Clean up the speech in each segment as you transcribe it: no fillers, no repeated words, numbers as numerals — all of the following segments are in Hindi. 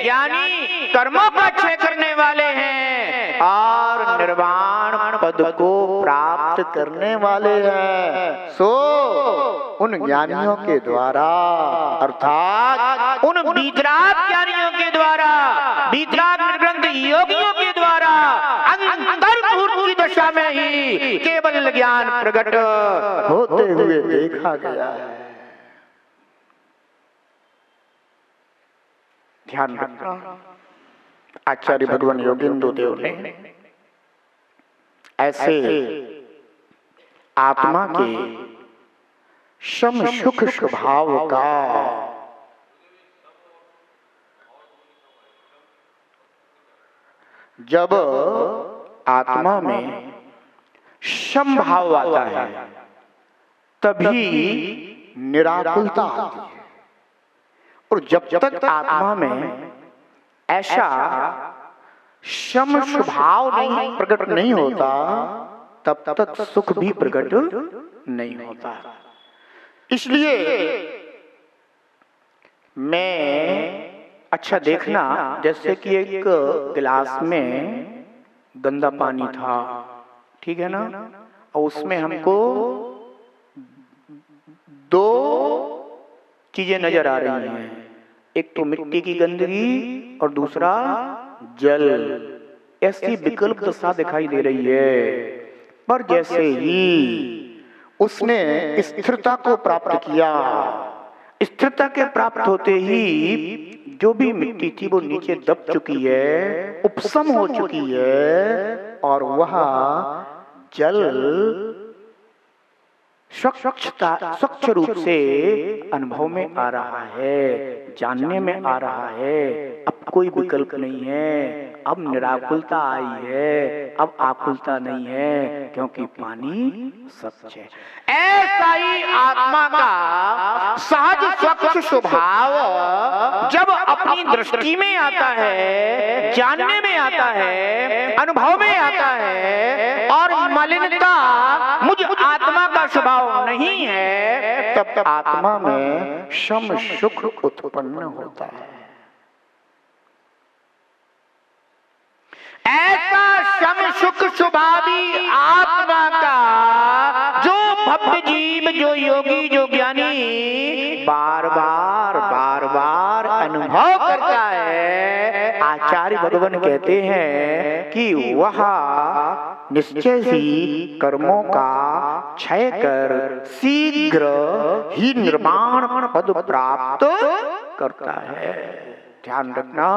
ज्ञानी कर्मों का क्षय करने वाले हैं और निर्वाण पद को प्राप्त करने वाले हैं। सो उन ज्ञानियों के द्वारा अर्थात उन वीतराग ज्ञानियों के द्वारा, वीतराग निर्ग्रंथ योगियों के द्वारा अंतर्मुख की दशा में ही केवल ज्ञान प्रकट होते हुए देखा गया है। ध्यान रखना, आचार्य भगवान योगेंद्र देव ने ऐसे आत्मा के सम सुख स्वभाव का जब आत्मा में समभाव आता है तभी निराकुलता आती है। और जब तक आत्मा में ऐसा सम स्वभाव नहीं प्रकट नहीं होता तब तक सुख भी प्रकट नहीं होता। इसलिए मैं अच्छा देखना, जैसे कि एक गिलास में गंदा पानी था, ठीक है ना, और उसमें हमको दो चीजें नजर आ रही हैं, एक तो मिट्टी की गंदगी और दूसरा जल। ऐसी विकल्प दशा दिखाई दे रही है। पर जैसे ही उसने स्थिरता को प्राप्त किया, स्थिरता के प्राप्त होते ही जो भी मिट्टी थी वो नीचे दब चुकी है, उपशम हो चुकी है और वह जल स्वच्छ रूप से अनुभव में आ रहा है, जानने में आ रहा है। अब कोई विकल्प नहीं है, अब निराकुलता आई है, अब आकुलता नहीं है, क्योंकि पानी सच है। ऐसा ही आत्मा का सहज स्वच्छ स्वभाव जब अपनी दृष्टि में आता है, जानने में आता है, अनुभव में आता है और मलिनता मुझ आत्मा का स्वभाव नहीं है, तब आत्मा में सम सुख उत्पन्न होता है। ऐसा सम सुख स्वभावी आत्मा का जो भक्त जीव, जो योगी, जो ज्ञानी बार बार अनुभव करता है, आचार्य भगवान कहते हैं कि वह निश्चय ही कर्मों का क्षय कर शीघ्र ही निर्वाण पद प्राप्त करता है। ध्यान रखना,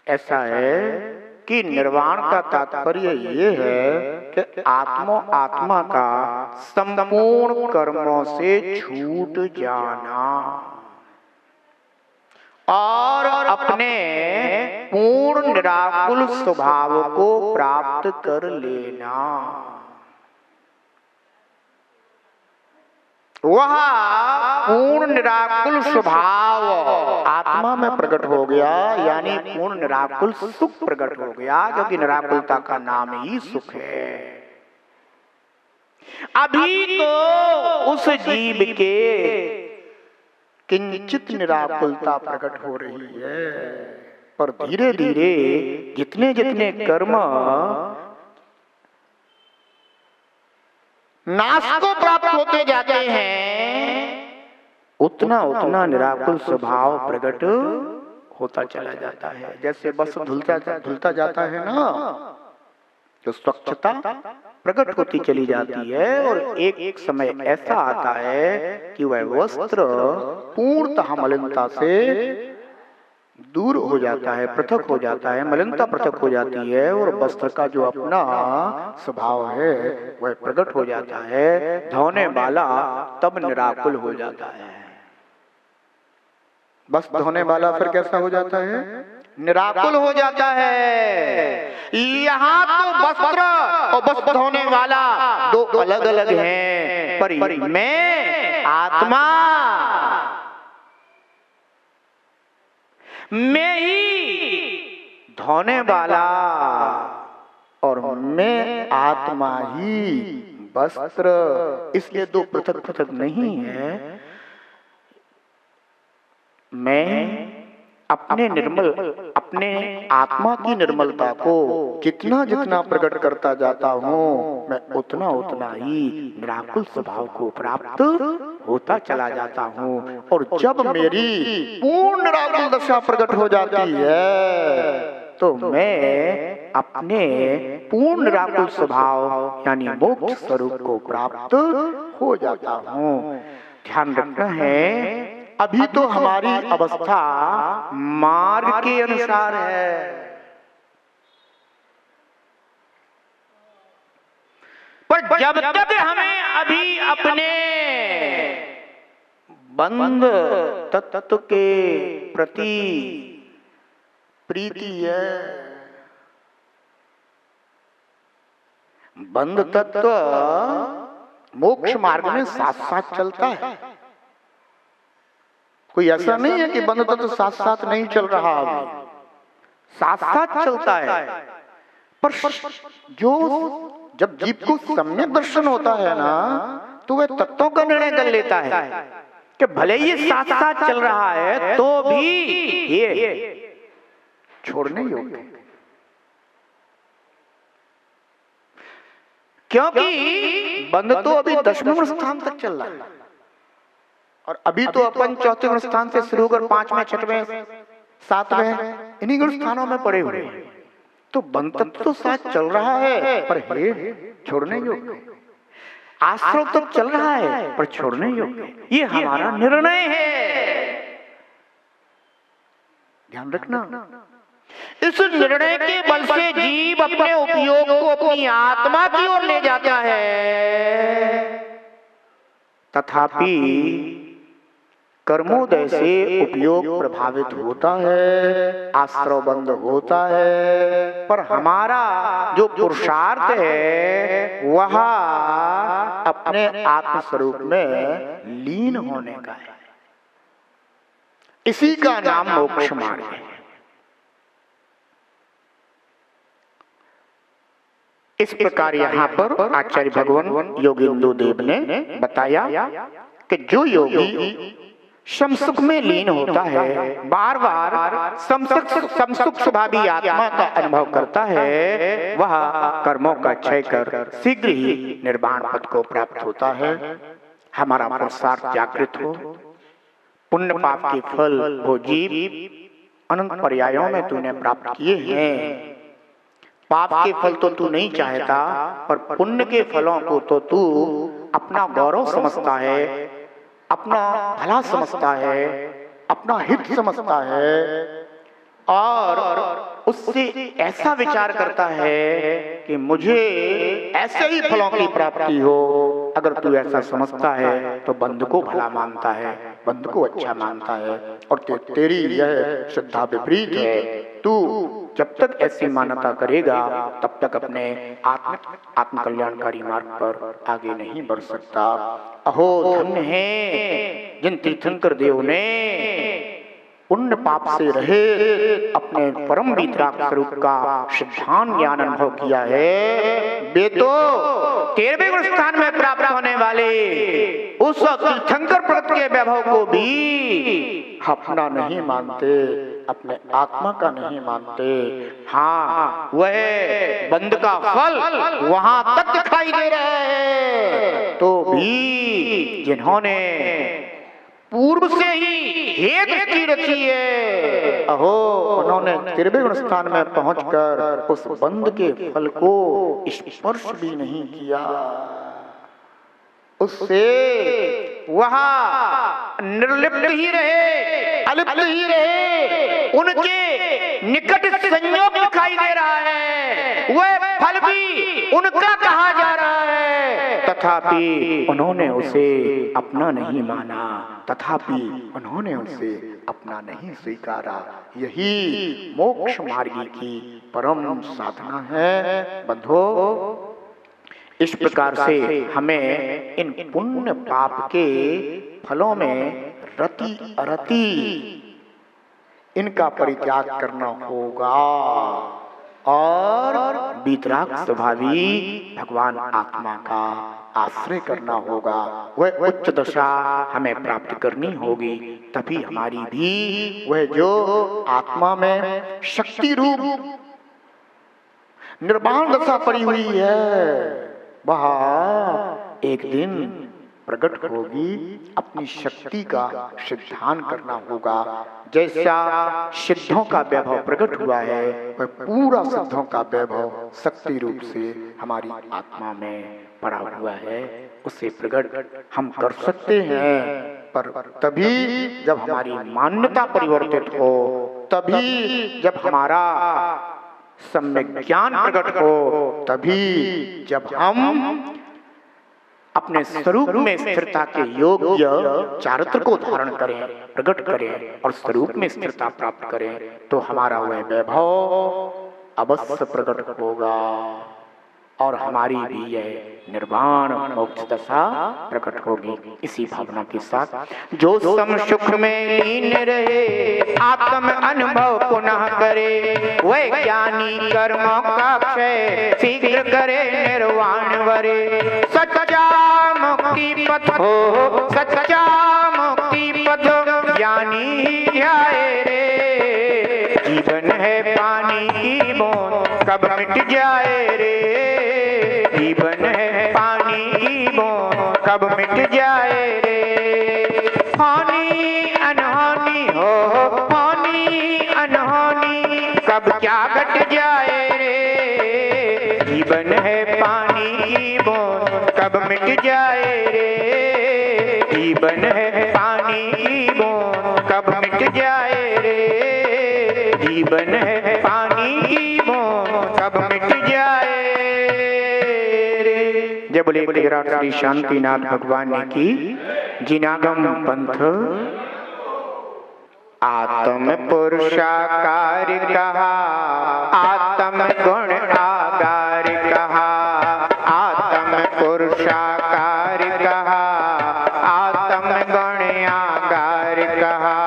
ऐसा है कि निर्वाण का तात्पर्य ये है कि आत्मा का संपूर्ण कर्मों से छूट जाना और अपने पूर्ण निराकुल स्वभाव को प्राप्त कर लेना। वह पूर्ण निराकुल स्वभाव आत्मा में प्रकट हो गया, यानी पूर्ण निराकुल सुख प्रकट हो गया, क्योंकि निराकुलता का नाम ही सुख है। अभी तो उस जीव के किंचित निराकुलता प्रकट हो रही है, पर धीरे धीरे जितने जितने कर्म नाश को प्राप्त होते जाते हैं, उतना उतना निराकुल स्वभाव प्रकट होता चला जाता है। जैसे बस धुलता जाता है ना, तो स्वच्छता प्रकट होती चली जाती है और एक समय ऐसा आता है कि वह वस्त्र पूर्णतः मलिनता से दूर हो जाता है, पृथक हो जाता है, मलिनता पृथक हो जाती है और वस्त्र का जो अपना स्वभाव है वह प्रकट हो जाता है। धोने वाला तब निराकुल हो जाता है। बस धोने वाला फिर कैसा हो जाता है? निराकुल हो जाता है। यहाँ तो वस्त्र और वस्त्र धोने वाला दो अलग अलग हैं, पर मैं आत्मा मैं ही धोने वाला और मैं आत्मा ही वस्त्र, इसलिए दो पृथक पृथक नहीं है। मैं अपने आत्मा की निर्मलता को जितना जितना प्रकट करता जाता हूँ, मैं उतना उतना ही निराकुल स्वभाव को प्राप्त होता चला जाता हूँ। और जब मेरी पूर्ण निराकुल दशा प्रकट हो जाती है तो मैं अपने पूर्ण निराकुल स्वभाव यानी मोक्ष स्वरूप को प्राप्त हो जाता हूँ। ध्यान रखना है, अभी तो हमारी अवस्था मार्ग के अनुसार है। पर जब तक हमें अभी अपने बंध तत्व के प्रति प्रीति है, बंध तत्व मोक्ष मार्ग में साथ साथ चलता है। कोई ऐसा नहीं है कि बंध तत्व साथ साथ नहीं चल रहा, अभी साथ साथ चलता है। पर जो जब जीव को सम्यक दर्शन होता है ना, तो वह तत्वों का निर्णय कर लेता है कि भले ये साथ साथ चल रहा है तो भी ये छोड़ने योग्य है। क्योंकि बंध तो अभी 10वें स्थान तक चल रहा है, और अभी तो अपन 4थे गुण स्थान से शुरू कर 5वें, 6वें, 7वें इन्हीं गुण स्थानों में पड़े हुए। तो बंध तत्व तो साथ चल रहा है, पर हे छोड़ने योग्य। आश्रम तो चल रहा है पर छोड़ने योग्य। ये हमारा निर्णय है, ध्यान रखना। इस निर्णय के बल से जीव अपने उपयोग को अपनी आत्मा की ओर ले जाता है, तथापि कर्मोदय से उपयोग प्रभावित होता है, आश्रव बंद होता है। पर हमारा जो पुरुषार्थ है वह अपने आत्म स्वरूप में लीन होने का है। इसी का नाम मोक्ष मार्ग है। इस प्रकार यहाँ पर आचार्य भगवान योगेंद्र देव ने बताया कि जो योगी समसुख में लीन होता है, बार बार समसुख स्वभावी आत्मा का अनुभव करता है, वह कर्मों का क्षय कर शीघ्र ही निर्वाण पद को प्राप्त होता है। हमारा पुरुषार्थ जागृत हो, पुण्य पाप के फल वो जीव अनंत पर्यायों में तूने प्राप्त किए हैं। पाप के फल तो तू नहीं चाहता, पर पुण्य के फलों को तो तू अपना गौरव समझता है, अपना भला समझता है, अपना हित समझता है, और उससे ऐसा विचार करता है कि मुझे ऐसे ही फलों की प्राप्ति हो। अगर तू ऐसा समझता है तो बंध को भला मानता है, बंध को अच्छा मानता है, और तेरी यह श्रद्धा विपरीत है। तू जब तक ऐसी मान्यता करेगा तब तक अपने आत्म कल्याणकारी मार्ग पर आगे नहीं बढ़ सकता। अहो धन्य है जिन तीर्थंकर देव ने पुण्य पाप से रहे अपने परम वितराग स्वरूप का सिद्धांत ज्ञान अनुभव किया है। वे तो 13वें गुण स्थान में प्राप्त होने वाले उस तीर्थंकर प्रगट के वैभव को भी अपना नहीं मानते, अपने आत्मा का नहीं मानते। हाँ, वह बंध का फल वहां तक दिखाई दे रहा है, तो भी जिन्होंने पूर्व से ही हेत की रखी है, अहो उन्होंने 13वें गुण स्थान में पहुंचकर उस बंध के फल को स्पर्श भी नहीं किया, उससे वह निर्लिप्त ही रहे, अलिप्त ही रहे। उनके निकट संयोग दिखाई दे रहा है, वह फल भी उनका कहा जा रहा है, तथापि उन्होंने उसे अपना नहीं माना, तथापि उन्होंने उसे अपना नहीं स्वीकारा। यही मोक्ष मार्गी की परम साधना है। बंधो, इस प्रकार से हमें इन पुण्य पाप के फलों में रति अरति इनका परित्याग करना होगा, और वितराग स्वभावी भगवान आत्मा का आश्रय करना होगा, वह उच्च दशा हमें प्राप्त करनी होगी। तभी हमारी भी वह जो आत्मा में शक्ति रूप निर्वाण दशा पड़ी हुई है, वह एक दिन प्रकट होगी। अपनी शक्ति का सिद्धांत करना होगा। जैसा सिद्धों का वैभव प्रकट हुआ है, वह पूरा सिद्धों का वैभव शक्ति रूप से हमारी आत्मा में पड़ा हुआ है। उसे प्रकट हम कर सकते हैं, पर तभी जब हमारी मान्यता परिवर्तित हो, तभी जब हमारा सम्यक ज्ञान प्रकट हो, तभी जब हम अपने स्वरूप में स्थिरता के योग्य चारित्र को धारण करें, प्रकट करें और स्वरूप में स्थिरता प्राप्त करें, तो हमारा वह वैभव अवश्य प्रकट होगा और हमारी भी यह निर्वाण मोक्ष दशा प्रकट होगी। इसी भावना के साथ जो सम सुख में लीन रहे, आत्म अनुभव पुनः करे, वह ज्ञानी कर्मों का क्षय शीघ्र करे निर्वाण वरे। सच्चा मुक्ति पथ हो, सच्चा मुक्ति पथ ज्ञानी ध्याए रे। जीवन है पानी की बूंद कब मिट जाए रे। जीवन है पानी की बूंद कब मिट जाए रे। हानि अनहानि हो, हानि अनहानि कब क्या घट जाए रे। जीवन है पानी की बूंद कब मिट जाए रे। जीवन है पानी की बूंद कब मिट जाए रे। जीवन है पानी की बूंद कब मिट जाए रे। जय बोले विराट श्री शांतिनाथ भगवान की जिनागम पंथ। आत्म पुरुषाकार कहा, आत्म गुण आगार कहा। आत्म पुरुषाकार कहा, आत्म गुण आगार कहा।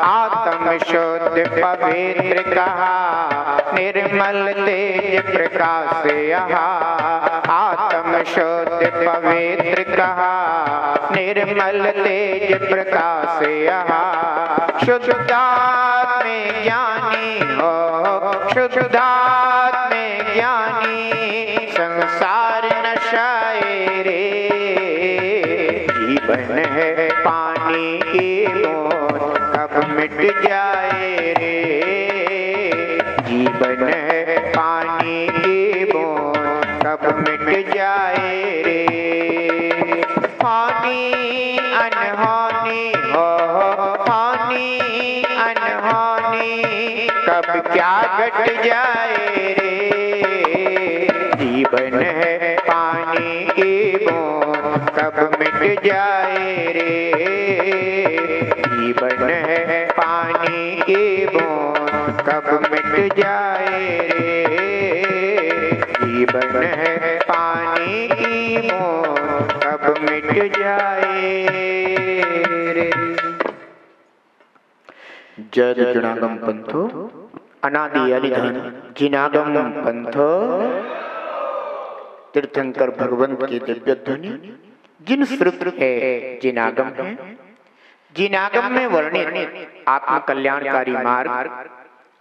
आत्म शुद्ध पवित्र कहा, निर्मल तेज प्रकाश यहाँ। आत्म शुद्ध पवित्र कहा, निर्मल तेज प्रकाश यहाँ। शुद्धात्म में ज्ञानी हो, शुद्धात्म में ज्ञानी संसार नशाए रे। जीवन है पानी की बूंद कब मिट जाए रे। जीवन है पानी की बूंद कब मिट जाए रे। हानि अनहानि हो, हानि अनहानि कब क्या घट जाए रे। जीवन है पानी की बूंद कब मिट जाए रे। जीवन है पानी की बूंद कब मिट जाए रे। जीवन है पानी की बूंद कब मिट जाए रे। जय जिनागम पंथो, अनादि अनिधन जिनागम पंथो। तीर्थंकर भगवंत की दिव्य ध्वनि जिन श्रुत है जिनागम है। जिनागम में वर्णित आत्म कल्याणकारी मार्ग,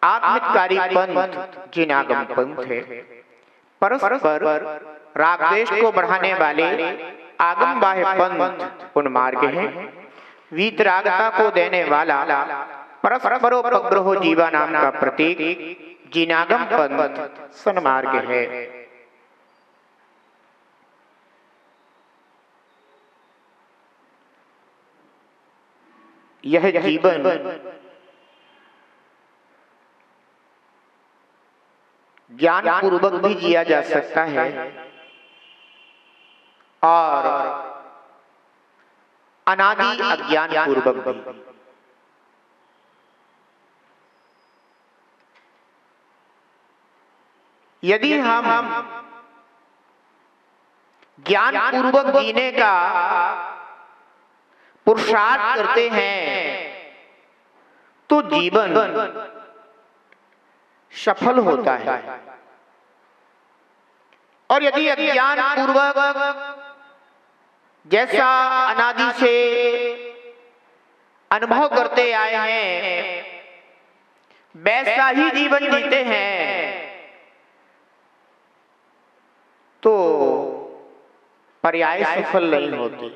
आत्मिककारी पंथ जिनागम पंथ है। परस्पर राग द्वेष को बढ़ाने वाले आगम बाह्य पंथ उन मार्ग हैं। वीतरागता को देने वाला परस्परोपग्रहो जीवा नाम का प्रतीक जिनागम पंथ सन्मार्ग है। यह जीवन ज्ञान पूर्वक भी जिया जा सकता है और अनादि अज्ञान पूर्वक भी। यदि हम ज्ञान पूर्वक जीने का पुरुषार्थ करते हैं तो जीवन सफल होता है। और यदि अज्ञान पूर्वक जैसा अनादि से अनुभव करते आए हैं वैसा ही जीवन जीते हैं, तो पर्याय सफल नहीं होती,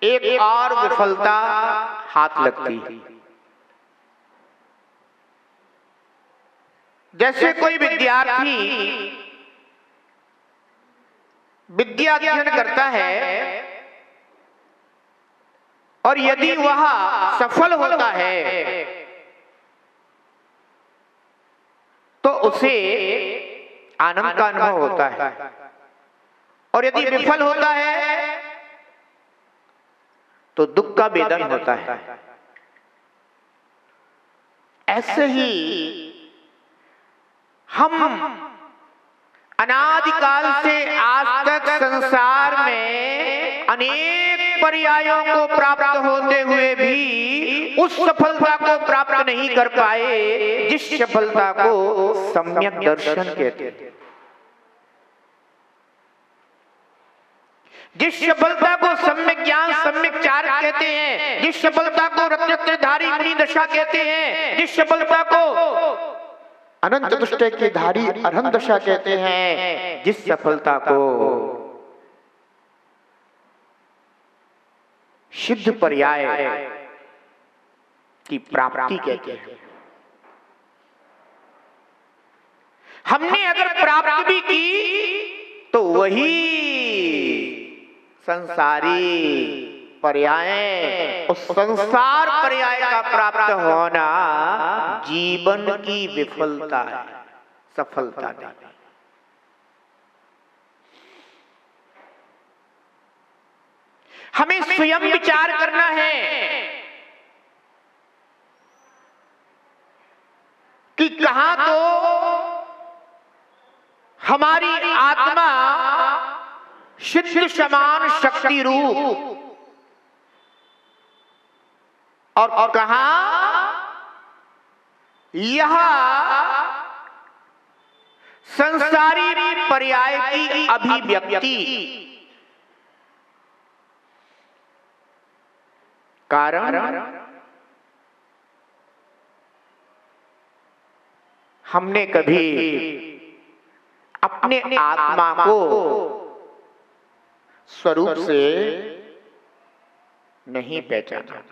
एक और विफलता हाथ लगती है। जैसे कोई विद्यार्थी विद्या अध्ययन करता है और यदि वह सफल होता है तो उसे आनंद का अनुभव होता है, और यदि विफल होता है तो दुख का वेदन होता है। ऐसे ही हम अनादिकाल से आज तक संसार में अनेक पर्यायों को प्राप्त होते हुए भी उस सफलता को प्राप्त नहीं कर पाए जिस सफलता को सम्यक दर्शन कहते हैं, जिस सफलता को सम्यक ज्ञान सम्यक चार कहते हैं, जिस सफलता को रत्नत्रयधारी मुनि दशा कहते हैं, जिस सफलता को अनंत दृष्टि की धारी अरहंत दशा कहते हैं, जिस सफलता को सिद्ध पर्याय की प्राप्ति कहते हैं। हमने अगर प्राप्त भी की तो वही संसारी पर्याय, उस संसार पर्याय का प्राप्त होना जीवन की विफलता है, सफलता नहीं। हमें स्वयं विचार करना है कि कहां तो हमारी आत्मा सिद्ध समान शक्ति रूप और कहां यह संसारी पर्याय की अभिव्यक्ति। कारण हमने कभी अपने आत्मा को स्वरूप से नहीं पहचाना।